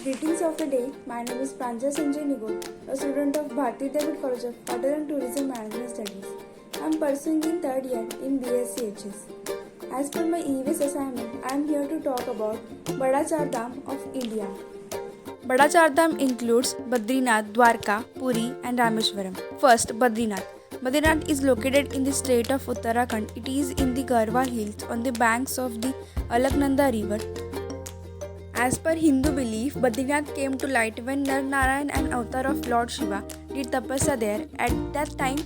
Greetings of the day. My name is Pranjal Sanjay Nigot, a student of Bharati David College of Hotel and Tourism Management Studies. I am pursuing in third year in BSc HS. As per my EVS assignment, I am here to talk about Bada Char Dham of India. Bada Char Dham includes Badrinath, Dwarka, Puri and Rameshwaram. First, Badrinath. Badrinath is located in the state of Uttarakhand. It is in the Garhwal Hills on the banks of the Alaknanda river. As per Hindu belief, Badrinath came to light when Nar Narayan, an avatar of Lord Shiva, did tapasya there. At that time,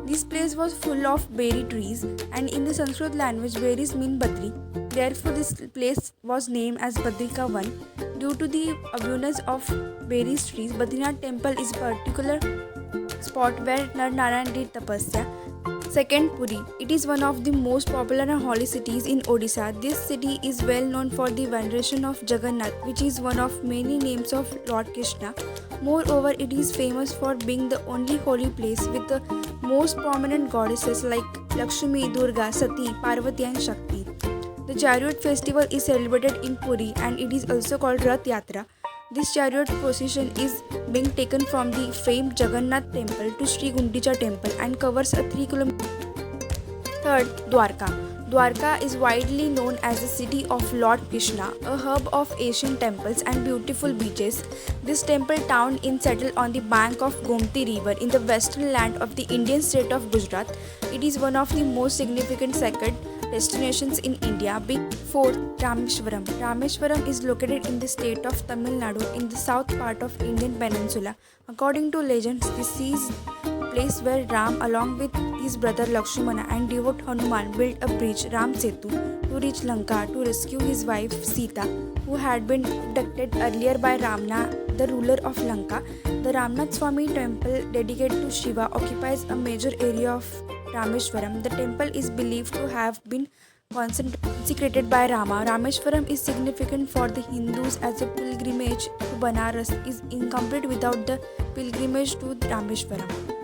this place was full of berry trees, and in the Sanskrit language, berries mean Badri. Therefore, this place was named as Badrika Van. Due to the abundance of berry trees, Badrinath temple is a particular spot where Nar Narayan did tapasya. Second, Puri. It is one of the most popular and holy cities in Odisha. This city is well known for the veneration of Jagannath, which is one of many names of Lord Krishna. Moreover, it is famous for being the only holy place with the most prominent goddesses like Lakshmi, Durga, Sati, Parvati and Shakti. The chariot festival is celebrated in Puri and it is also called Rath Yatra. This chariot procession is being taken from the famed Jagannath temple to Sri Gundicha temple and covers a 3 km. Third, Dwarka. Dwarka is widely known as the city of Lord Krishna, a hub of ancient temples and beautiful beaches. This temple town is settled on the bank of Gomti river in the western land of the Indian state of Gujarat. It is one of the most significant sacred destinations in India. Fourth, Rameshwaram. Rameshwaram is located in the state of Tamil Nadu in the south part of Indian peninsula. According to legends, this is place where Ram along with his brother Lakshmana and devotee Hanuman built a bridge, Ram Setu, to reach Lanka to rescue his wife Sita, who had been abducted earlier by Ravana, the ruler of Lanka. The Ramnath Swami temple dedicated to Shiva occupies a major area of Rameshwaram. The temple is believed to have been consecrated by Rama. Rameshwaram is significant for the Hindus as a pilgrimage to Banaras is incomplete without the pilgrimage to Rameshwaram.